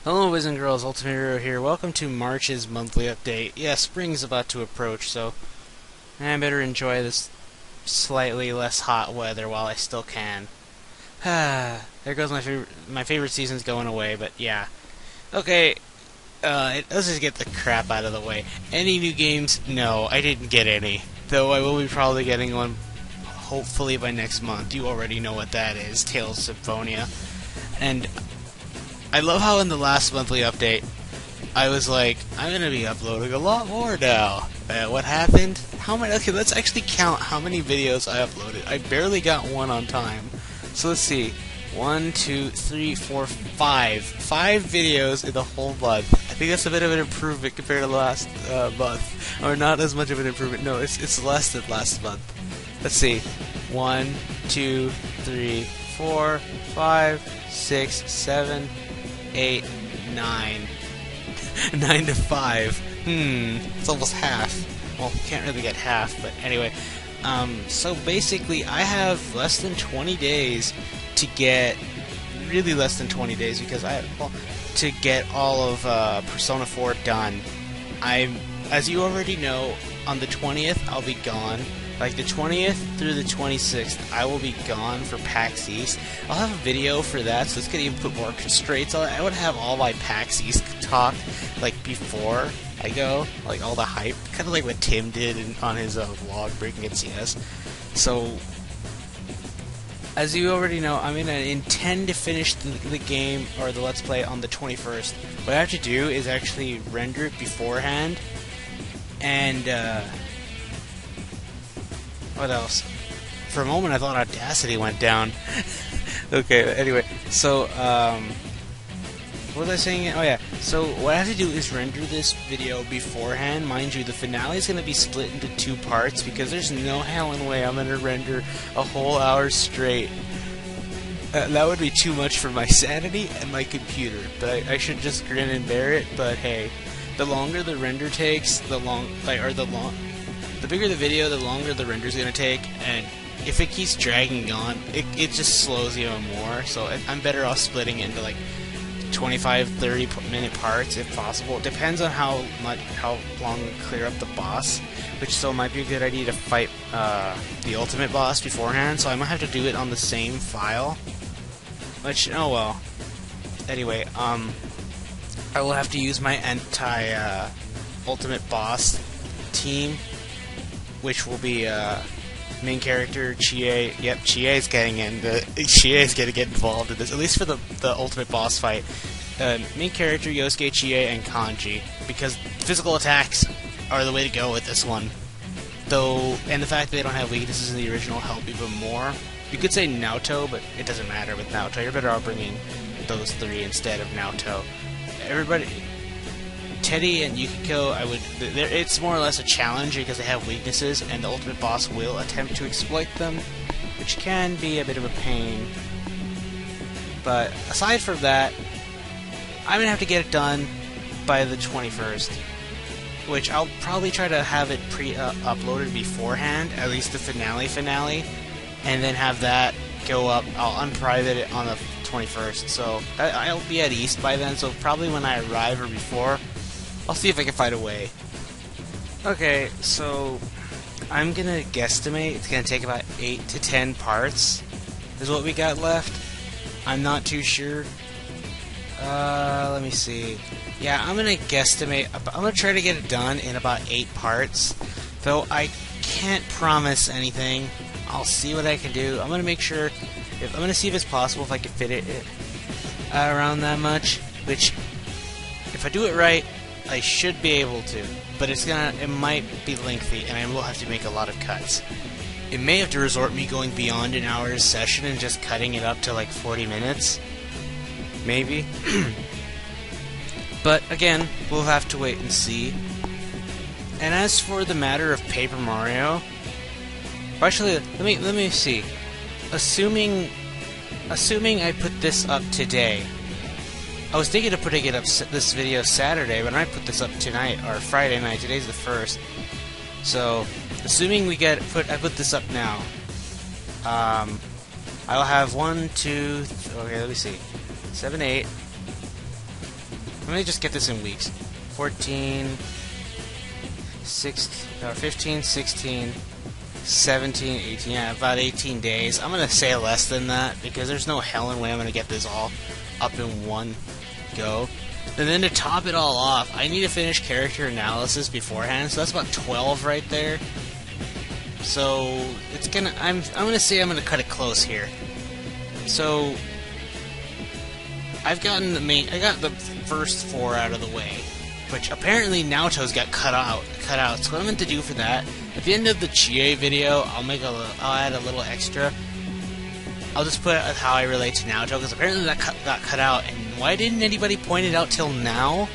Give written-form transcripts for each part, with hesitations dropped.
Hello, boys and girls. Ultimate Hero here. Welcome to March's monthly update. Yeah, spring's about to approach, so I better enjoy this slightly less hot weather while I still can. There goes my favorite season's going away, but yeah. Okay, let's just get the crap out of the way. Any new games? No, I didn't get any. Though I will be probably getting one, hopefully by next month. You already know what that is, Tales of Symphonia. And I love how in the last monthly update, I was like, I'm gonna be uploading a lot more now. What happened? How many? Okay, let's actually count how many videos I uploaded. I barely got one on time. So let's see. 1, 2, 3, 4, 5. 5 videos in the whole month. I think that's a bit of an improvement compared to last month. Or not as much of an improvement. No, it's less than last month. Let's see. 1, 2, 3, 4, 5, 6, 7, 8, 9. 9 to 5. It's almost half. Well, can't really get half, but anyway. So basically, I have less than 20 days to get, really less than 20 days, because to get all of Persona 4 done. As you already know, on the 20th, I'll be gone. Like the 20th through the 26th, I will be gone for PAX East. I'll have a video for that, so it's gonna even put more constraints on it. I would have all my PAX East talk like before I go, like all the hype, kind of like what Tim did on his vlog Breaking It CS. So, as you already know, I'm gonna intend to finish the game or the Let's Play on the 21st. What I have to do is actually render it beforehand, and what else? For a moment, I thought Audacity went down. Okay, anyway, so, what was I saying? Oh yeah, so what I have to do is render this video beforehand. Mind you, the finale is going to be split into 2 parts, because there's no hell in way I'm going to render a whole hour straight. That would be too much for my sanity and my computer, but I should just grin and bear it, but hey, the longer the render takes, the bigger the video, the longer the render's gonna take, and if it keeps dragging on, it just slows even more, so I'm better off splitting it into like 25-30 minute parts if possible. It depends on how long we clear up the boss, which so might be a good idea to fight the ultimate boss beforehand, so I might have to do it on the same file, which, oh well. Anyway, I will have to use my ultimate boss team, which will be main character Chie. Yep, Chie is getting in. Chie is going to get involved in this, at least for the ultimate boss fight. Main character Yosuke, Chie, and Kanji, because physical attacks are the way to go with this one. Though, and the fact that they don't have weaknesses in the original help even more. You could say Naoto, but it doesn't matter with Naoto. You're better off bringing those 3 instead of Naoto. Everybody. Teddy and Yukiko, it's more or less a challenge because they have weaknesses, and the ultimate boss will attempt to exploit them, which can be a bit of a pain. But aside from that, I'm gonna have to get it done by the 21st, which I'll probably try to have it uploaded beforehand, at least the finale, and then have that go up. I'll unprivate it on the 21st, so I'll be at East by then. So probably when I arrive or before, I'll see if I can find a way. Okay, so I'm gonna guesstimate it's gonna take about 8 to 10 parts is what we got left. I'm not too sure. Let me see. Yeah, I'm gonna guesstimate. I'm gonna try to get it done in about 8 parts. Though I can't promise anything. I'll see what I can do. I'm gonna make sure. I'm gonna see if it's possible if I can fit it around that much. Which, if I do it right, I should be able to, but it might be lengthy, and I will have to make a lot of cuts. It may have to resort me going beyond an hour's session and just cutting it up to like 40 minutes. Maybe. But again, we'll have to wait and see. And as for the matter of Paper Mario, actually, let me see. Assuming I put this up today. I was thinking of putting it up this video Saturday, but I put this up tonight or Friday night. Today's the 1st, so assuming I put this up now. I'll have 1, 2. Okay, let me see. 7, 8. Let me just get this in weeks. 14, 15, 16, 17, 18, yeah, about 18 days. I'm going to say less than that, because there's no hell and way I'm going to get this all up in one go. And then to top it all off, I need to finish character analysis beforehand, so that's about 12 right there. So it's gonna. I'm gonna say I'm gonna cut it close here. So I've gotten the main. I got the first 4 out of the way, which apparently Naoto's got cut out. So what I'm going to do for that, at the end of the Chie video, I'll add a little extra. I'll just put how I relate to Naoto, because apparently that got cut out, and why didn't anybody point it out till now?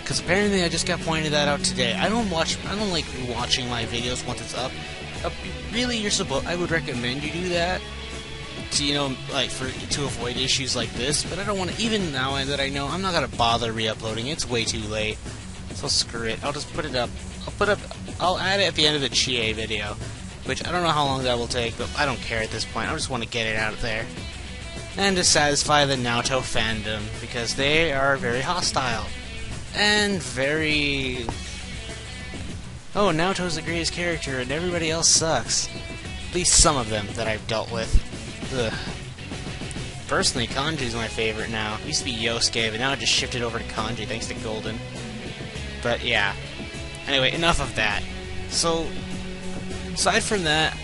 Because apparently I just got pointed that out today. I don't like rewatching my videos once it's up. Really, I would recommend you do that to, to avoid issues like this. But I don't want to. Even now that I know, I'm not gonna bother re-uploading. It's way too late. So screw it. I'll just put it up. I'll add it at the end of the Chie video, which I don't know how long that will take, but I don't care at this point. I just want to get it out there. And to satisfy the Naoto fandom, because they are very hostile. And very... Oh, Naoto's the greatest character, and everybody else sucks. At least some of them that I've dealt with. Ugh. Personally, Kanji's my favorite now. It used to be Yosuke, but now it just shifted over to Kanji thanks to Golden. But yeah. Anyway, enough of that. So, aside from that,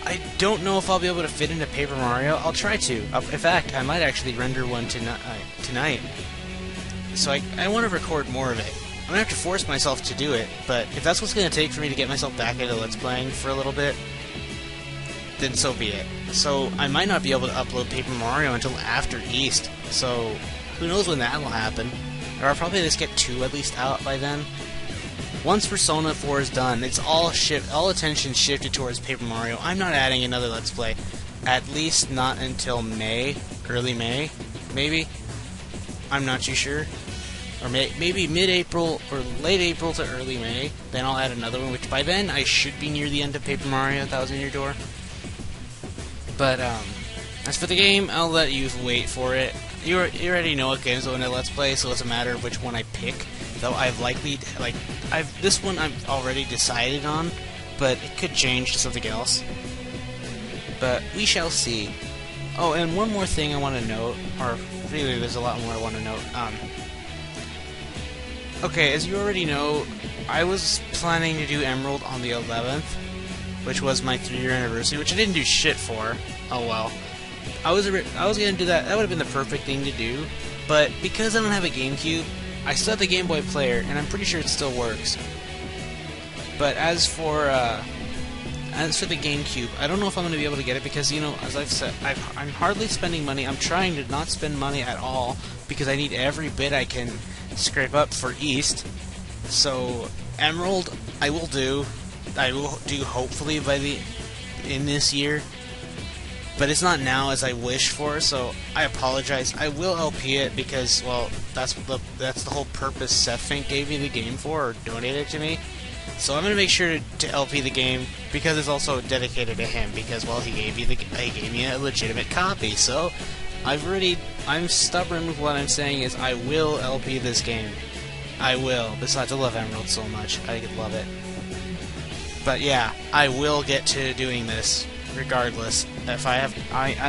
I don't know if I'll be able to fit into Paper Mario. I'll try to. In fact, I might actually render one tonight. So I want to record more of it. I'm going to have to force myself to do it, but if that's what's going to take for me to get myself back into Let's Playing for a little bit, then so be it. So I might not be able to upload Paper Mario until after East, so who knows when that will happen. Or I'll probably just get 2 at least out by then. Once Persona 4 is done, it's all attention shifted towards Paper Mario. I'm not adding another Let's Play. At least not until May. Early May, maybe? I'm not too sure. Or maybe mid-April or late April to early May. Then I'll add another one, which by then I should be near the end of Paper Mario 1000 Year Door. But, as for the game, I'll let you wait for it. You already know what games I want to Let's Play, so it's a matter of which one I pick. Though this one I've already decided on, but it could change to something else. But we shall see. Oh, and one more thing I want to note, or really there's a lot more I want to note. Okay, as you already know, I was planning to do Emerald on the 11th, which was my 3-year anniversary, which I didn't do shit for. Oh well. I was gonna do that. That would have been the perfect thing to do, but because I don't have a GameCube, I still have the Game Boy player, and I'm pretty sure it still works. But as for the GameCube, I don't know if I'm going to be able to get it because, as I've said, I'm hardly spending money. I'm trying to not spend money at all because I need every bit I can scrape up for East. So Emerald, I will do hopefully in this year. But it's not now as I wish for, so I apologize. I will LP it because, well, that's the whole purpose Seth Fink gave me the game for, or donated it to me. So I'm gonna make sure to LP the game because it's also dedicated to him. Because, well, he gave me a legitimate copy. So I'm stubborn with what I'm saying is I will LP this game. I will. Besides, I love Emerald so much. I could love it. But yeah, I will get to doing this. Regardless, if I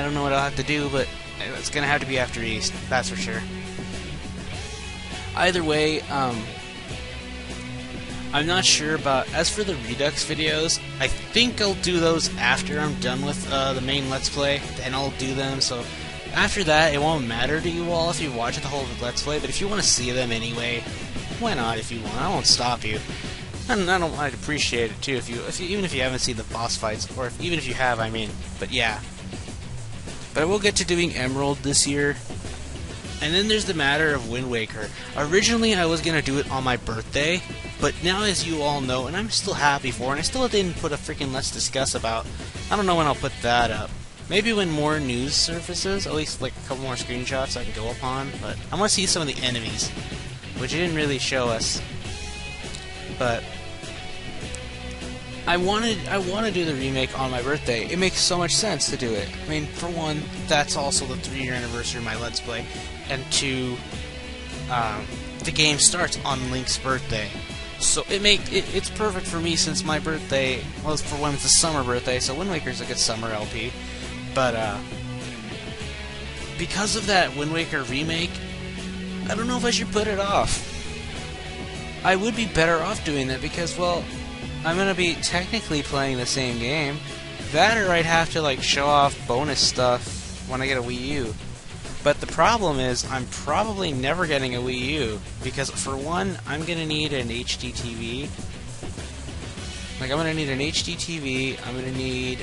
don't know what I'll have to do, but it's gonna have to be after East, that's for sure. Either way, I'm not sure about. As for the Redux videos, I think I'll do those after I'm done with the main Let's Play. Then I'll do them. So after that, it won't matter to you all if you watch the whole Let's Play. But if you want to see them anyway, why not? If you want, I won't stop you. And I'd appreciate it too even if you haven't seen the boss fights, or even if you have, I mean. But yeah. But I will get to doing Emerald this year. And then there's the matter of Wind Waker. Originally, I was gonna do it on my birthday, but now, as you all know, and I'm still happy for, and I still didn't put a freaking Let's Discuss about. I don't know when I'll put that up. Maybe when more news surfaces, at least like a couple more screenshots I can go upon. But I want to see some of the enemies, which it didn't really show us. But I want to do the remake on my birthday. It makes so much sense to do it. I mean, for one, that's also the 3-year anniversary of my Let's Play, and 2, the game starts on Link's birthday. So it's perfect for me since my birthday, well, for one, it's a summer birthday, so Wind Waker's a good summer LP. But because of that Wind Waker remake, I don't know if I should put it off. I would be better off doing that because, well, I'm gonna be technically playing the same game. That, or I'd have to like show off bonus stuff when I get a Wii U. But the problem is, I'm probably never getting a Wii U, because for one, I'm gonna need an HD TV. Like, I'm gonna need an HD TV, I'm gonna need,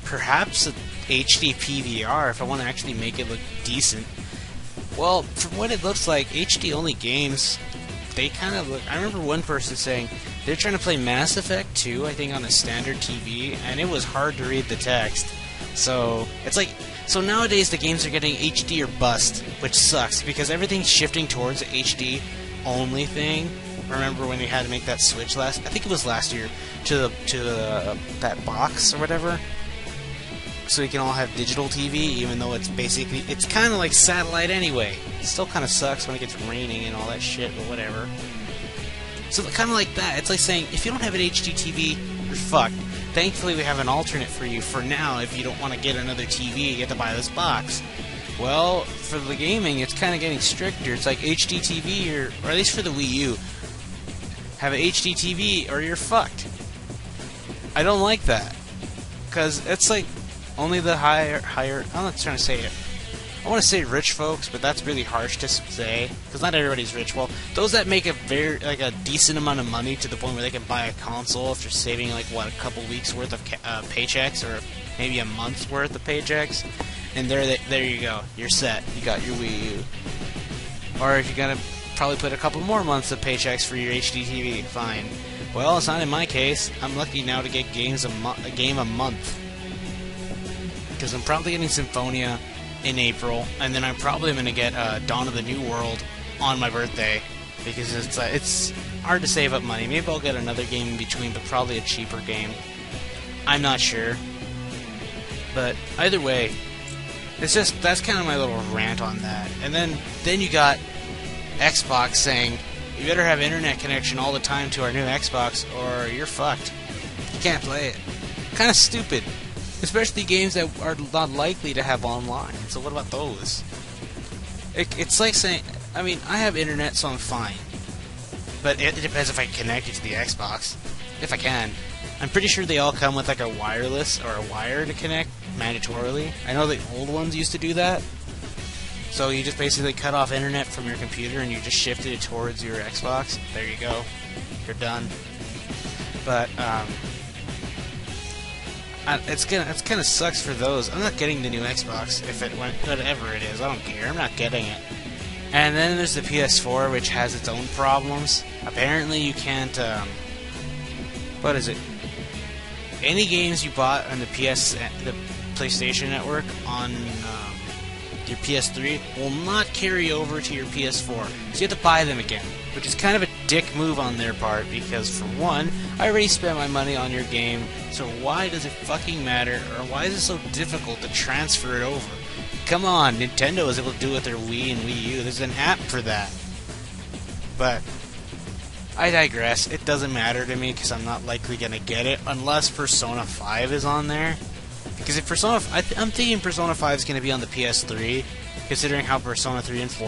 perhaps a HD PVR if I want to actually make it look decent. Well, from what it looks like, HD-only games, they kind of look... I remember one person saying they're trying to play Mass Effect 2, I think, on a standard TV, and it was hard to read the text. So, it's like... So nowadays the games are getting HD or bust, which sucks, because everything's shifting towards the HD only thing. Remember when they had to make that switch I think it was last year, to that box or whatever? So we can all have digital TV, even though it's basically, it's kind of like satellite anyway. It still kind of sucks when it gets raining and all that shit, but whatever. So kind of like that. It's like saying, if you don't have an HD TV, you're fucked. Thankfully, we have an alternate for you for now. If you don't want to get another TV, you have to buy this box. Well, for the gaming, it's kind of getting stricter. It's like HD TV, or at least for the Wii U, have an HD TV or you're fucked. I don't like that, because it's like only the higher. I'm not trying to say it. I want to say rich folks, but that's really harsh to say, because not everybody's rich. Well, those that make a decent amount of money to the point where they can buy a console after saving like what, a couple weeks worth of paychecks, or maybe a month's worth of paychecks, and there you go, you're set. You got your Wii U. Or if you're gonna probably put a couple more months of paychecks for your HD TV, fine. Well, it's not in my case. I'm lucky now to get a game a month, because I'm probably getting Symphonia in April, and then I'm probably going to get Dawn of the New World on my birthday, because it's hard to save up money. Maybe I'll get another game in between, but probably a cheaper game. I'm not sure. But either way, that's kind of my little rant on that. And then you got Xbox saying, you better have internet connection all the time to our new Xbox, or you're fucked. You can't play it. Kind of stupid. Especially games that are not likely to have online. So what about those? It's like saying, I mean, I have internet, so I'm fine. But it depends if I can connect it to the Xbox. If I can. I'm pretty sure they all come with like a wireless or a wire to connect, mandatorily. I know the old ones used to do that. So you just basically cut off internet from your computer and you just shifted it towards your Xbox. There you go. You're done. But, it's kind of sucks for those. I'm not getting the new Xbox, whatever it is. I don't care. I'm not getting it. And then there's the PS4, which has its own problems. Apparently, you can't. What is it? Any games you bought on the PlayStation Network on your PS3 will not carry over to your PS4. So you have to buy them again, which is kind of a dick move on their part, because for one, I already spent my money on your game, so why does it fucking matter, or why is it so difficult to transfer it over? Come on, Nintendo is able to do it with their Wii and Wii U. There's an app for that. But I digress. It doesn't matter to me, because I'm not likely going to get it unless Persona 5 is on there. Because if Persona... I'm thinking Persona 5 is going to be on the PS3, considering how Persona 3 and 4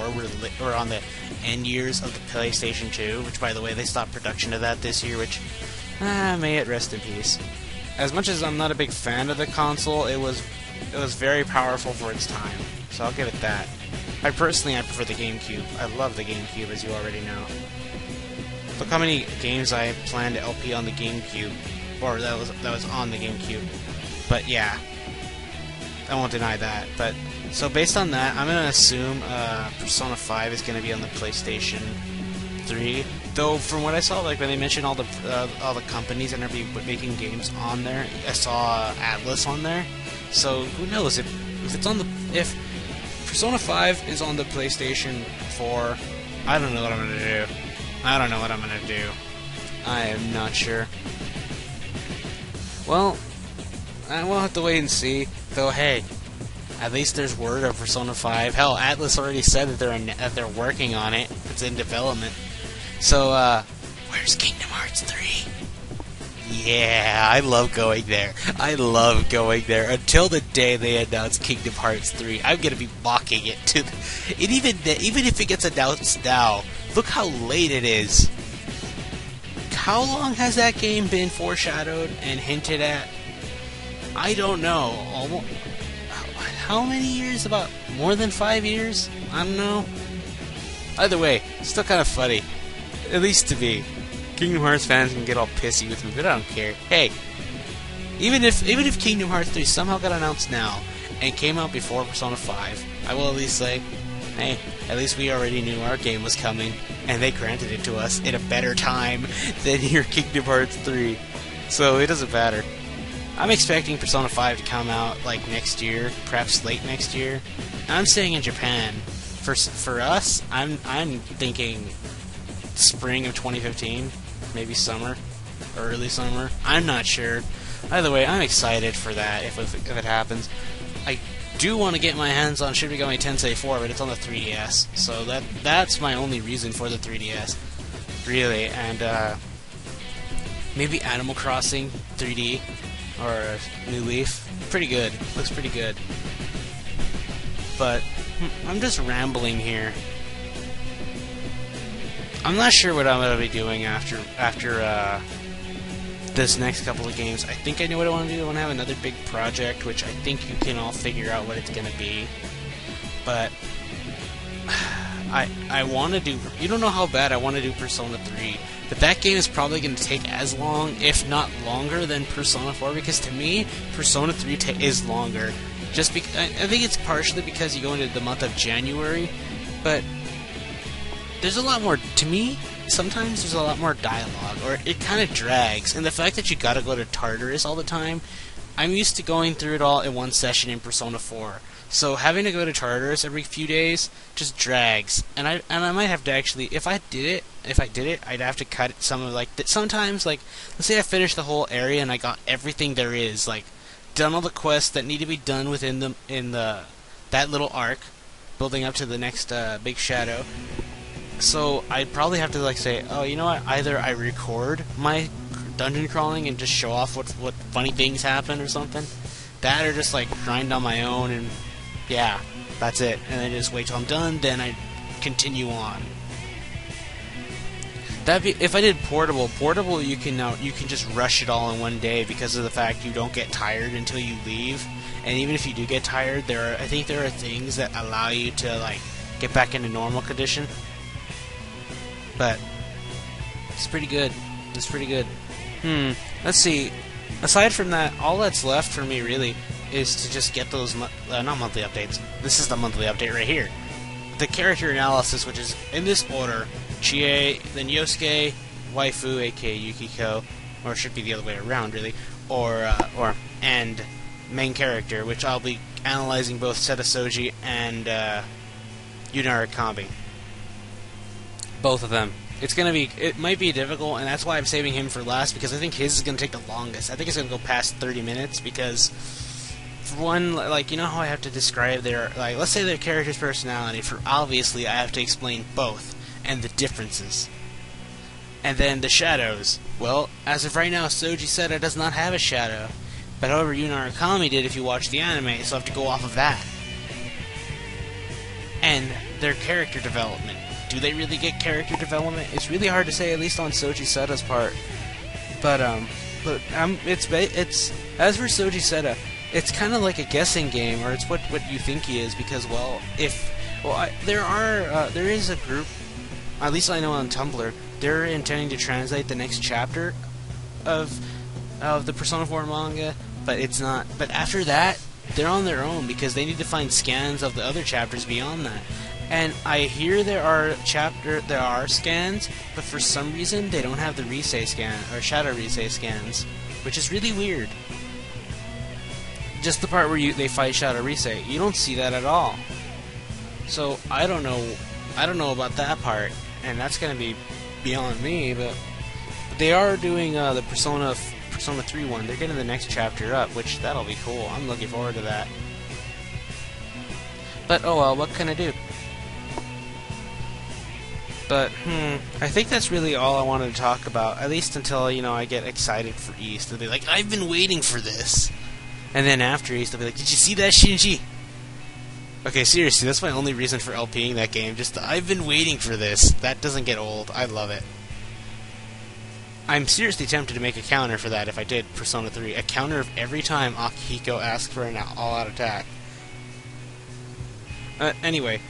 were on the end years of the PlayStation 2, which, by the way, they stopped production of that this year, which... may it rest in peace. As much as I'm not a big fan of the console, it was very powerful for its time, so I'll give it that. I prefer the GameCube. I love the GameCube, as you already know. Look how many games I planned to LP on the GameCube, or that was on the GameCube. But yeah, I won't deny that. But so based on that, I'm gonna assume Persona 5 is gonna be on the PlayStation 3. Though from what I saw, like when they mentioned all the companies that are making games on there, I saw Atlas on there. So who knows if Persona 5 is on the PlayStation 4? I don't know what I'm gonna do. I don't know what I'm gonna do. I am not sure. Well, we'll have to wait and see. Though, hey, At least there's word of Persona 5. Hell, Atlas already said that they're working on it. It's in development. So, where's Kingdom Hearts 3? Yeah, I love going there. I love going there. Until the day they announce Kingdom Hearts 3, I'm gonna be mocking it to even if it gets announced now. Look how late it is. How long has that game been foreshadowed and hinted at? I don't know. How many years? About more than 5 years? I don't know. Either way, still kind of funny. At least to me. Kingdom Hearts fans can get all pissy with me, but I don't care. Hey, even if Kingdom Hearts 3 somehow got announced now and came out before Persona 5, I will at least say, hey, at least we already knew our game was coming, and they granted it to us in a better time than your Kingdom Hearts 3. So it doesn't matter. I'm expecting Persona 5 to come out like next year, perhaps late next year. I'm staying in Japan. For us, I'm thinking spring of 2015. Maybe summer, early summer. I'm not sure. Either way, I'm excited for that if it happens. I do want to get my hands on Shin Megami Tensei 4, but it's on the 3DS, so that's my only reason for the 3DS, really. And maybe Animal Crossing 3D or New Leaf. Pretty good. Looks pretty good. But I'm just rambling here. I'm not sure what I'm going to be doing after this next couple of games. I think I know what I want to do. I want to have another big project, which I think you can all figure out what it's going to be. But I want to do... You don't know how bad I want to do Persona 3. But that game is probably going to take as long, if not longer, than Persona 4. Because to me, Persona 3 is longer. Just because I think it's partially because you go into the month of January. But... there's a lot more, to me, sometimes there's a lot more dialogue, or it kind of drags, and the fact that you gotta go to Tartarus all the time, I'm used to going through it all in one session in Persona 4, so having to go to Tartarus every few days just drags, and I might have to actually, if I did it, I'd have to cut some of, like, sometimes, like, let's say I finished the whole area and I got everything there is, like, done all the quests that need to be done within that little arc, building up to the next big shadow. So I'd probably have to like say, oh, you know what? Either I record my dungeon crawling and just show off what funny things happen or something, that or just like grind on my own and yeah, that's it. And then just wait till I'm done, then I continue on. If I did portable you can just rush it all in one day because of the fact you don't get tired until you leave. And even if you do get tired, I think there are things that allow you to like get back into normal condition. But it's pretty good. It's pretty good. Let's see. Aside from that, all that's left for me really is to just get those not monthly updates. This is the monthly update right here. The character analysis, which is in this order: Chie, then Yosuke, Waifu, aka Yukiko, or it should be the other way around, really, and main character, which I'll be analyzing both Seta Soji and Yuna Arakami. Both of them. It might be difficult, and that's why I'm saving him for last, because I think his is going to take the longest. I think it's going to go past 30 minutes, because, for one, like, you know how I have to describe their, like, let's say their character's personality, obviously I have to explain both, and the differences. And then the shadows. Well, as of right now, Soji Seta does not have a shadow, but however, Yuna Arakami did if you watch the anime, so I have to go off of that. And their character development. Do they really get character development? It's really hard to say, at least on Soji Seta's part. But it's as for Soji Seta, it's kind of like a guessing game, or it's what you think he is, because there is a group, at least I know on Tumblr, they're intending to translate the next chapter of the Persona 4 manga, but it's not. But after that, they're on their own because they need to find scans of the other chapters beyond that. And I hear there are scans, but for some reason they don't have the Risei scan or Shadow Risei scans, which is really weird. Just the part where they fight Shadow Risei, you don't see that at all. So I don't know about that part, and that's gonna be beyond me. But they are doing the Persona 3 one. They're getting the next chapter up, which that'll be cool. I'm looking forward to that. But oh well, what can I do? But, I think that's really all I wanted to talk about, at least until, you know, I get excited for East. They'll be like, I've been waiting for this! And then after East, they'll be like, did you see that, Shinji? Okay, seriously, that's my only reason for LPing that game, just the, I've been waiting for this. That doesn't get old. I love it. I'm seriously tempted to make a counter for that if I did Persona 3. A counter of every time Akihiko asks for an all-out attack. Anyway,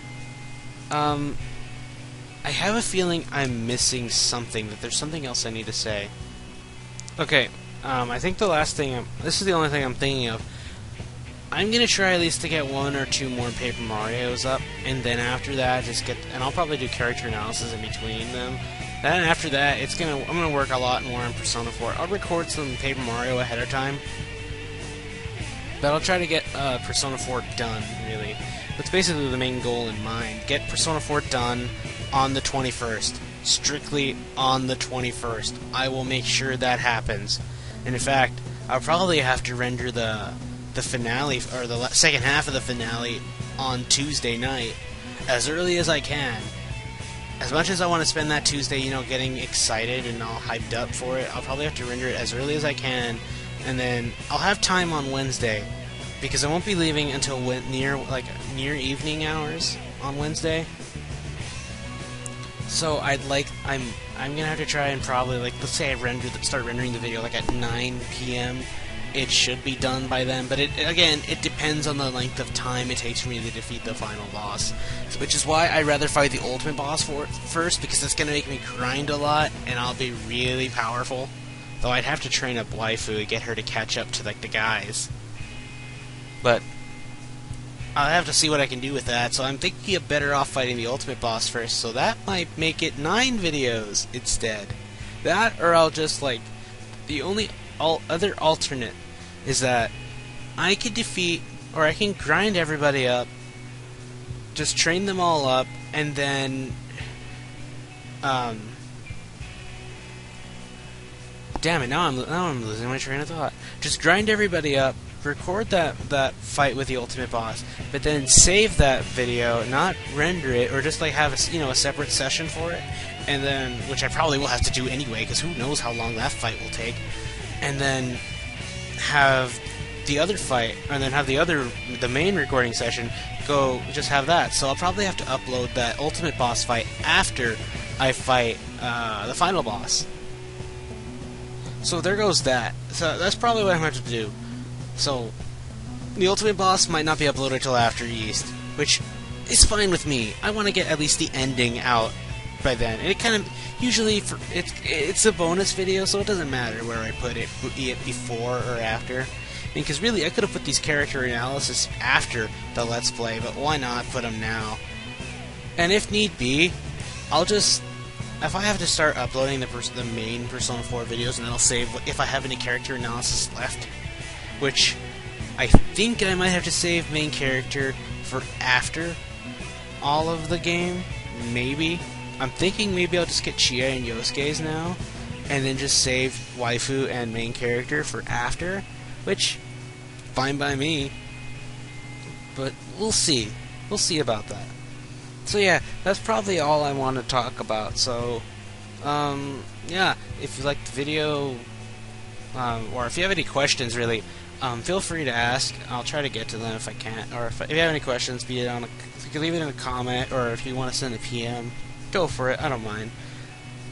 I have a feeling I'm missing something, that there's something else I need to say. Okay, I think the last thing this is the only thing I'm thinking of. I'm gonna try at least to get 1 or 2 more Paper Marios up, and then after that, and I'll probably do character analysis in between them. Then after that, I'm gonna work a lot more on Persona 4. I'll record some Paper Mario ahead of time, but I'll try to get Persona 4 done, really. That's basically the main goal in mind. Get Persona 4 done on the 21st. Strictly on the 21st. I will make sure that happens. And in fact, I'll probably have to render the finale, or the second half of the finale, on Tuesday night, as early as I can. As much as I want to spend that Tuesday, you know, getting excited and all hyped up for it, I'll probably have to render it as early as I can, and then I'll have time on Wednesday, because I won't be leaving until near evening hours on Wednesday. So I'm gonna have to try and probably, like, let's say I start rendering the video like at 9 p.m. It should be done by then, but again, it depends on the length of time it takes for me to defeat the final boss. Which is why I'd rather fight the ultimate boss first, because it's gonna make me grind a lot, and I'll be really powerful. Though I'd have to train up Waifu and get her to catch up to, like, the guys. But I'll have to see what I can do with that, so I'm thinking of better off fighting the ultimate boss first, so that might make it 9 videos instead. That, or I'll just, like, the only other alternate is that I could defeat, or I can grind everybody up, just train them all up, and then, damn it, now I'm losing my train of thought. Just grind everybody up, record that fight with the ultimate boss, but then save that video, not render it, or just like have a separate session for it, and then, which I probably will have to do anyway, because who knows how long that fight will take, and then have the other fight, and then have the main recording session just have that. So I'll probably have to upload that ultimate boss fight after I fight the final boss. So there goes that. So that's probably what I'm going to have to do. So the ultimate boss might not be uploaded till after East, which is fine with me. I want to get at least the ending out by then. And it kind of usually it's a bonus video, so it doesn't matter where I put it, be it before or after. Because really, I could have put these character analysis after the Let's Play, but why not put them now? And if need be, I'll just, if I have to start uploading the main Persona 4 videos, and then I'll save if I have any character analysis left, which I think I might have to save main character for after all of the game, maybe. I'm thinking maybe I'll just get Chie and Yosuke's now, and then just save Waifu and main character for after, which, fine by me, but we'll see. We'll see about that. So yeah, that's probably all I want to talk about, so, yeah, if you liked the video, or if you have any questions, really, feel free to ask. I'll try to get to them if I can, or if you have any questions, be it if you can leave it in a comment, or if you want to send a PM, go for it, I don't mind.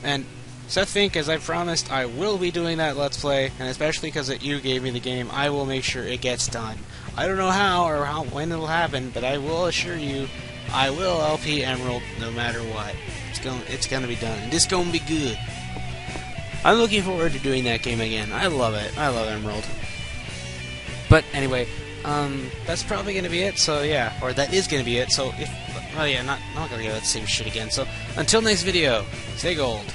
And Seth Fink, as I promised, I will be doing that Let's Play, and especially because you gave me the game, I will make sure it gets done. I don't know how or when it'll happen, but I will assure you, I will LP Emerald no matter what. It's gonna be done, and it's gonna be good. I'm looking forward to doing that game again. I love it. I love Emerald. But anyway, that's probably gonna be it. So yeah, or that is gonna be it. So well, yeah, not gonna go that same shit again. So until next video, stay gold.